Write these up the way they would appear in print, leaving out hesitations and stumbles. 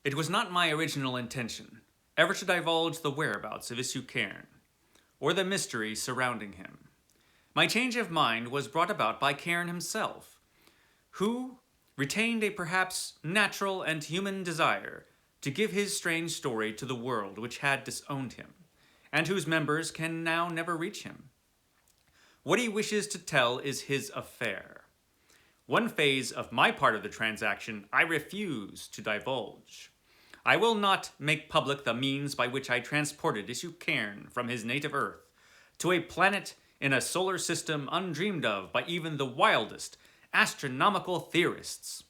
It was not my original intention ever to divulge the whereabouts of Isu Cairn, or the mystery surrounding him. My change of mind was brought about by Cairn himself, who retained a perhaps natural and human desire to give his strange story to the world which had disowned him, and whose members can now never reach him. What he wishes to tell is his affair. One phase of my part of the transaction I refuse to divulge. I will not make public the means by which I transported Isu Cairn from his native Earth to a planet in a solar system undreamed of by even the wildest astronomical theorists.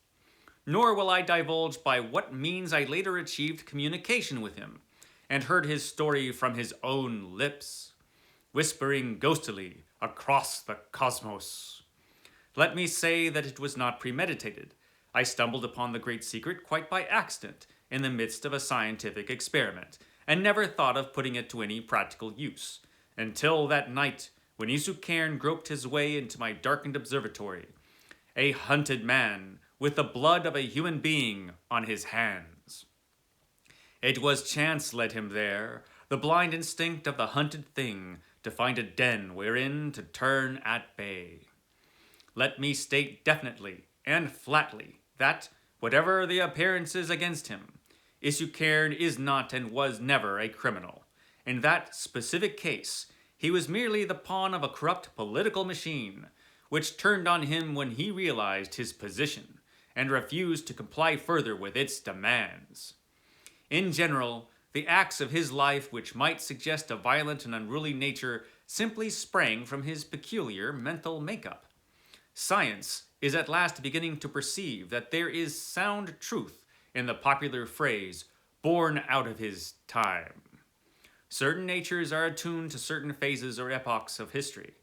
Nor will I divulge by what means I later achieved communication with him and heard his story from his own lips, whispering ghostily across the cosmos. Let me say that it was not premeditated. I stumbled upon the great secret quite by accident in the midst of a scientific experiment, and never thought of putting it to any practical use, until that night when Izu Cairn groped his way into my darkened observatory, a hunted man with the blood of a human being on his hands. It was chance led him there, the blind instinct of the hunted thing, to find a den wherein to turn at bay. Let me state definitely and flatly that, whatever the appearances against him, Isu Cairn is not and was never a criminal. In that specific case, he was merely the pawn of a corrupt political machine, which turned on him when he realized his position and refused to comply further with its demands. In general, the acts of his life which might suggest a violent and unruly nature simply sprang from his peculiar mental makeup. Science is at last beginning to perceive that there is sound truth in the popular phrase, born out of his time. Certain natures are attuned to certain phases or epochs of history,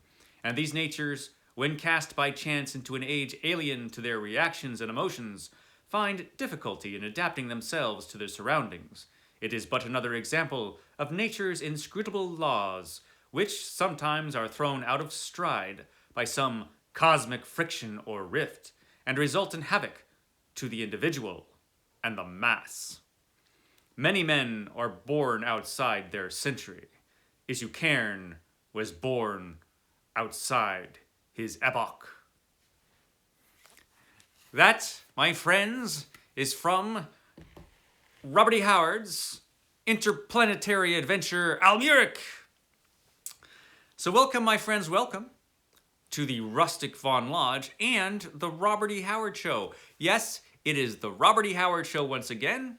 and these natures, when cast by chance into an age alien to their reactions and emotions, find difficulty in adapting themselves to their surroundings. It is but another example of nature's inscrutable laws, which sometimes are thrown out of stride by some cosmic friction or rift, and result in havoc to the individual and the mass. Many men are born outside their century. Izu Cairn was born outside his epoch. That, my friends, is from Robert E. Howard's interplanetary adventure, Almuric. So welcome, my friends, welcome to the Rustic Von Lodge and the Robert E. Howard Show. Yes, it is the Robert E. Howard Show once again.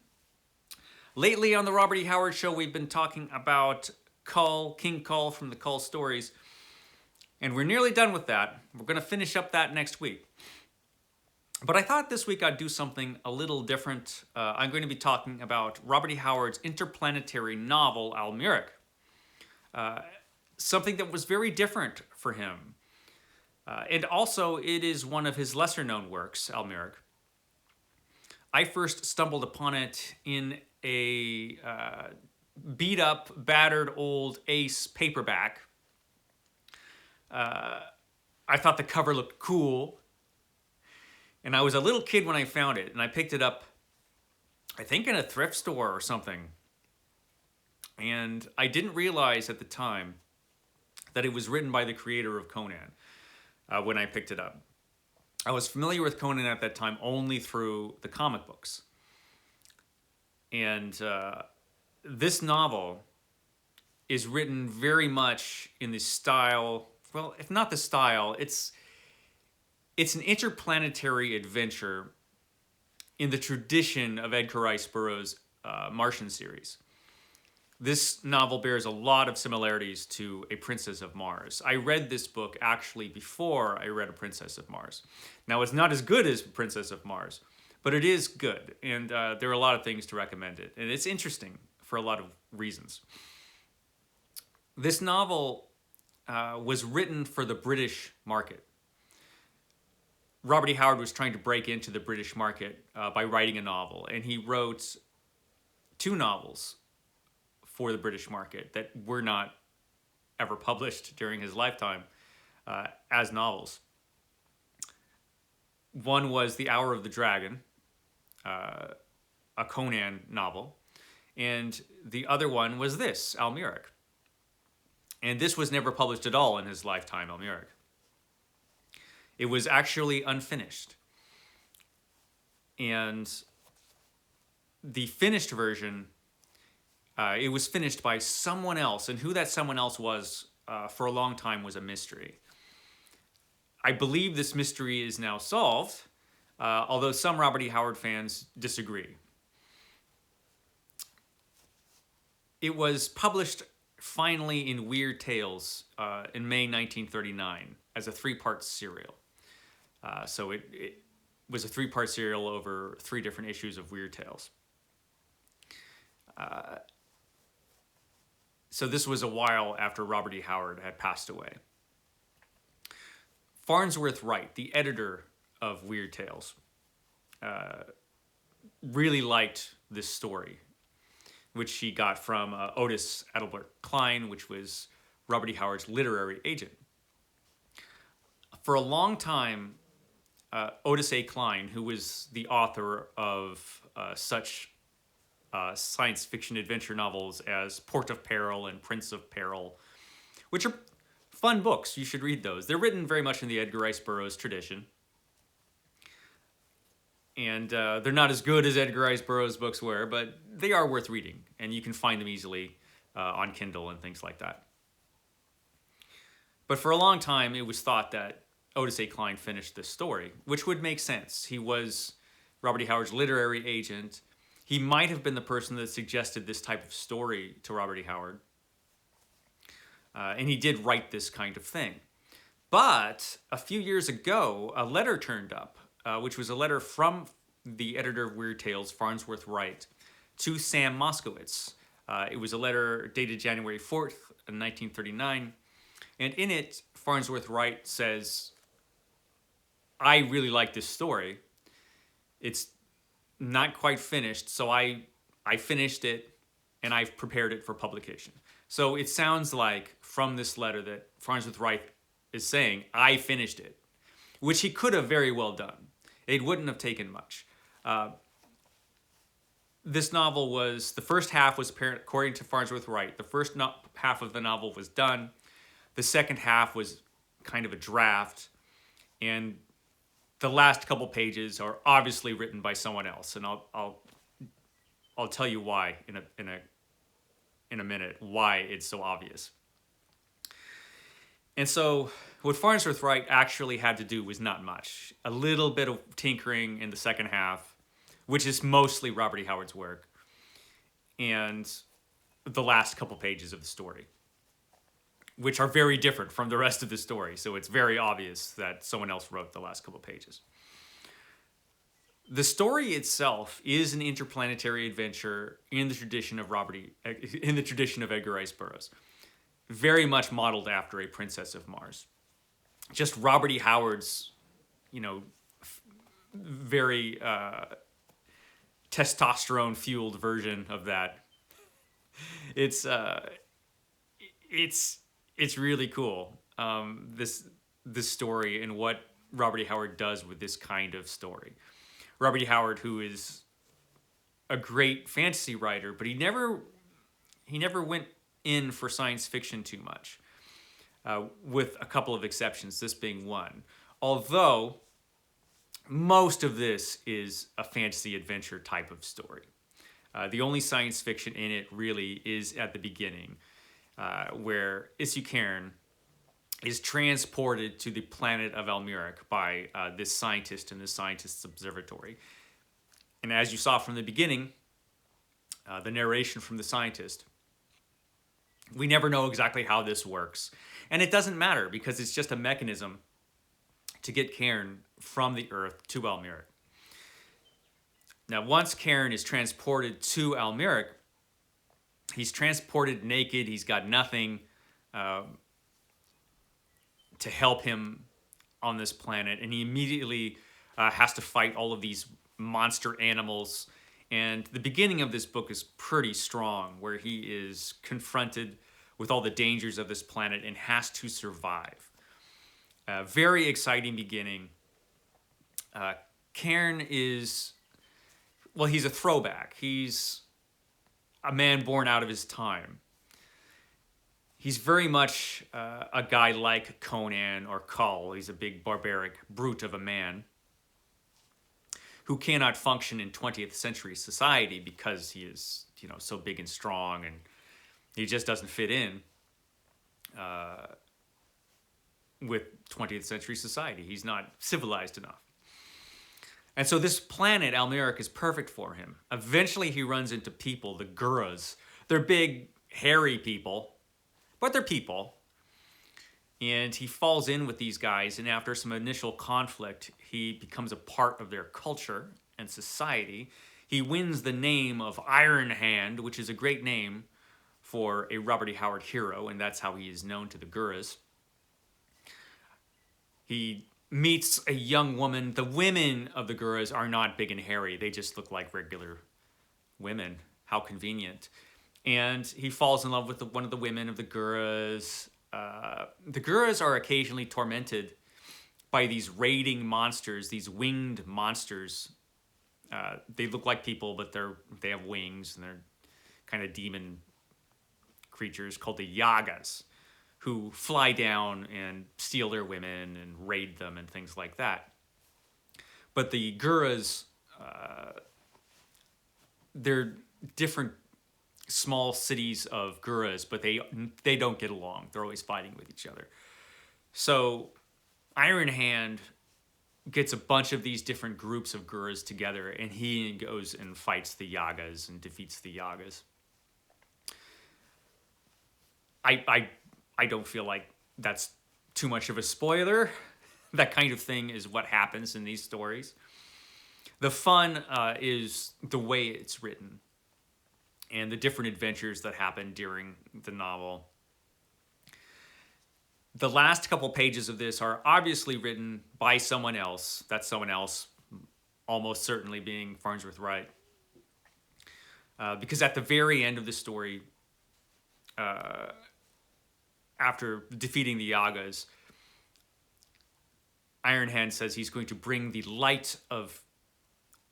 Lately on the Robert E. Howard Show, we've been talking about Kull, King Kull from the Kull stories, and we're nearly done with that. We're going to finish up that next week. But I thought this week I'd do something a little different. I'm going to be talking about Robert E. Howard's interplanetary novel, Almuric. Something that was very different for him. And also, it is one of his lesser-known works, Almuric. I first stumbled upon it in a beat-up, battered old Ace paperback. I thought the cover looked cool. And I was a little kid when I found it, and I picked it up, I think in a thrift store or something. And I didn't realize at the time that it was written by the creator of Conan when I picked it up. I was familiar with Conan at that time only through the comic books. And this novel is written very much in the style, well, if not the style, it's an interplanetary adventure in the tradition of Edgar Rice Burroughs' Martian series. This novel bears a lot of similarities to A Princess of Mars. I read this book actually before I read A Princess of Mars. Now, it's not as good as Princess of Mars, but it is good, and there are a lot of things to recommend it. And it's interesting for a lot of reasons. This novel was written for the British market. Robert E. Howard was trying to break into the British market by writing a novel, and he wrote 2 novels for the British market that were not ever published during his lifetime as novels. One was The Hour of the Dragon, a Conan novel, and the other one was this, Almuric. And this was never published at all in his lifetime, Almuric. It was actually unfinished. And the finished version, it was finished by someone else, and who that someone else was for a long time was a mystery. I believe this mystery is now solved, although some Robert E. Howard fans disagree. It was published finally in Weird Tales in May 1939 as a 3-part serial. So it was a 3-part serial over 3 different issues of Weird Tales. So this was a while after Robert E. Howard had passed away. Farnsworth Wright, the editor of Weird Tales, really liked this story, which he got from Otis Adelbert Klein, which was Robert E. Howard's literary agent. For a long time, Otis A. Klein, who was the author of such science fiction adventure novels as Port of Peril and Prince of Peril, which are fun books. You should read those. They're written very much in the Edgar Rice Burroughs tradition. And they're not as good as Edgar Rice Burroughs' books were, but they are worth reading. And you can find them easily on Kindle and things like that. But for a long time, it was thought that Otis A. Klein finished this story, which would make sense. He was Robert E. Howard's literary agent. He might have been the person that suggested this type of story to Robert E. Howard. And he did write this kind of thing. But a few years ago, a letter turned up, which was a letter from the editor of Weird Tales, Farnsworth Wright, to Sam Moskowitz. It was a letter dated January 4th, 1939. And in it, Farnsworth Wright says, I really like this story. It's not quite finished, so I finished it and I've prepared it for publication. So it sounds like from this letter that Farnsworth Wright is saying, I finished it, which he could have very well done. It wouldn't have taken much. This novel was, the first half was, according to Farnsworth Wright, the first half of the novel was done. The second half was kind of a draft. And the last couple pages are obviously written by someone else. And I'll tell you why in a minute, why it's so obvious. And so what Farnsworth Wright actually had to do was not much. A little bit of tinkering in the second half, which is mostly Robert E. Howard's work, and the last couple pages of the story, which are very different from the rest of the story. So it's very obvious that someone else wrote the last couple pages. The story itself is an interplanetary adventure in the tradition of Edgar Rice Burroughs, very much modeled after A Princess of Mars. Just Robert E. Howard's, very testosterone-fueled version of that. It's really cool. This story and what Robert E. Howard does with this kind of story. Robert E. Howard, who is a great fantasy writer, but he never went in for science fiction too much, with a couple of exceptions, this being one. Although most of this is a fantasy adventure type of story. The only science fiction in it really is at the beginning, where Izu Cairn is transported to the planet of Almuric by this scientist in the scientist's observatory. And as you saw from the beginning, the narration from the scientist, we never know exactly how this works. And it doesn't matter because it's just a mechanism to get Cairn from the Earth to Almuric. Now, once Cairn is transported to Almuric, he's transported naked. He's got nothing to help him on this planet. And he immediately has to fight all of these monster animals. And the beginning of this book is pretty strong, where he is confronted with all the dangers of this planet and has to survive. Very exciting beginning. Cairn is well, he's a throwback. He's a man born out of his time. He's very much a guy like Conan or Kull. He's a big barbaric brute of a man who cannot function in 20th century society because he is, so big and strong, and he just doesn't fit in with 20th century society. He's not civilized enough. And so this planet, Almuric, is perfect for him. Eventually he runs into people, the Guras. They're big, hairy people, but they're people. And he falls in with these guys, and after some initial conflict, he becomes a part of their culture and society. He wins the name of Iron Hand, which is a great name for a Robert E. Howard hero, and that's how he is known to the Guras. He meets a young woman. The women of the Guras are not big and hairy. They just look like regular women. How convenient. And he falls in love with one of the women of the Guras. The Guras are occasionally tormented by these raiding monsters, these winged monsters. They look like people, but they have wings, and they're kind of demon creatures called the Yagas, who fly down and steal their women and raid them and things like that. But the Guras, they're different small cities of Guras, but they don't get along. They're always fighting with each other. So Iron Hand gets a bunch of these different groups of Guras together, and he goes and fights the Yagas and defeats the Yagas. I don't feel like that's too much of a spoiler. That kind of thing is what happens in these stories. The fun is the way it's written and the different adventures that happen during the novel. The last couple pages of this are obviously written by someone else. That someone else almost certainly being Farnsworth Wright. Because at the very end of the story, after defeating the Yagas, Iron Hand says he's going to bring the light of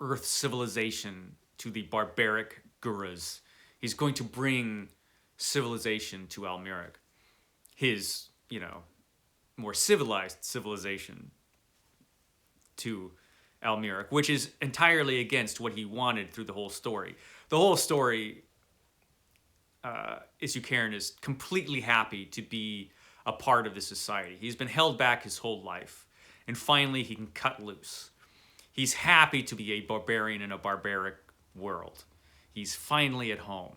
Earth civilization to the barbaric Guras. He's going to bring civilization to Almuric. His, more civilized civilization to Almuric, which is entirely against what he wanted through the whole story. The whole story, Izu Cairn is completely happy to be a part of this society. He's been held back his whole life, and finally he can cut loose. He's happy to be a barbarian in a barbaric world. He's finally at home.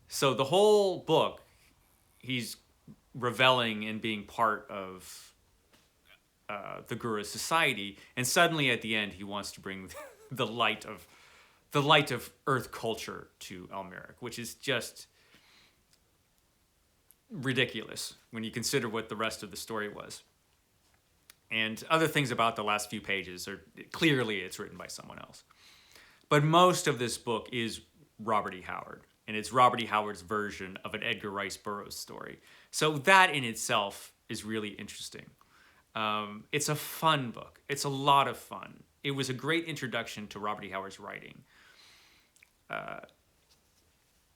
So the whole book, he's reveling in being part of the Gura society, and suddenly at the end he wants to bring the light of Earth culture to Almuric, which is just ridiculous when you consider what the rest of the story was. And other things about the last few pages are clearly it's written by someone else. But most of this book is Robert E. Howard, and it's Robert E. Howard's version of an Edgar Rice Burroughs story. So that in itself is really interesting. It's a fun book. It's a lot of fun. It was a great introduction to Robert E. Howard's writing.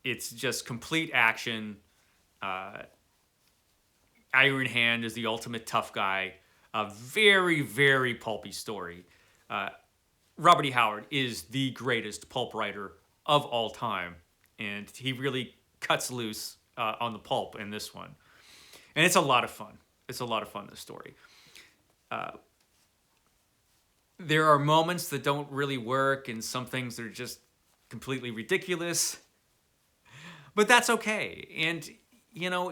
It's just complete action. Iron Hand is the ultimate tough guy. A very, very pulpy story. Robert E. Howard is the greatest pulp writer of all time, and he really cuts loose on the pulp in this one. And it's a lot of fun. It's a lot of fun, this story. There are moments that don't really work, and some things that are just completely ridiculous. But that's okay. And,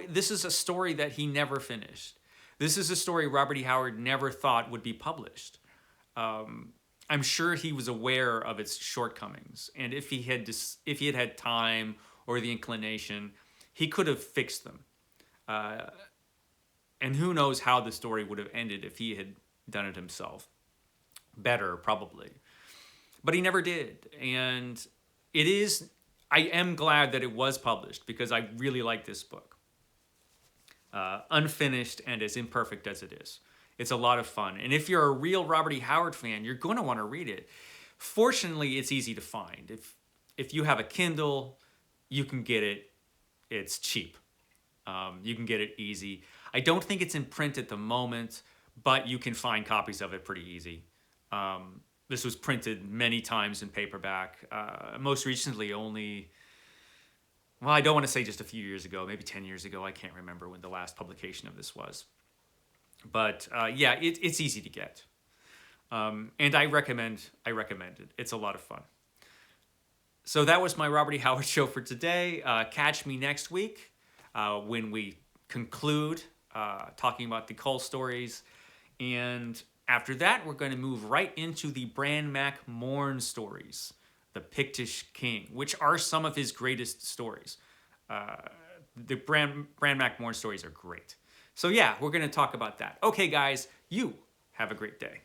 this is a story that he never finished. This is a story Robert E. Howard never thought would be published. I'm sure he was aware of its shortcomings, and if he had had time or the inclination, he could have fixed them. And who knows how the story would have ended if he had done it himself. Better, probably. But he never did. And I am glad that it was published, because I really like this book. Unfinished and as imperfect as it is. It's a lot of fun. And if you're a real Robert E. Howard fan, you're going to want to read it. Fortunately, it's easy to find. If you have a Kindle, you can get it. It's cheap. You can get it easy. I don't think it's in print at the moment, but you can find copies of it pretty easy. This was printed many times in paperback. Most recently, I don't want to say just a few years ago, maybe 10 years ago. I can't remember when the last publication of this was. But yeah, it's easy to get. And I recommend it. It's a lot of fun. So that was my Robert E. Howard show for today. Catch me next week when we conclude talking about the Cull stories. And after that, we're going to move right into the Bran Mak Morn stories, the Pictish King, which are some of his greatest stories. The Bran Mak Morn stories are great. So yeah, we're going to talk about that. Okay, guys, you have a great day.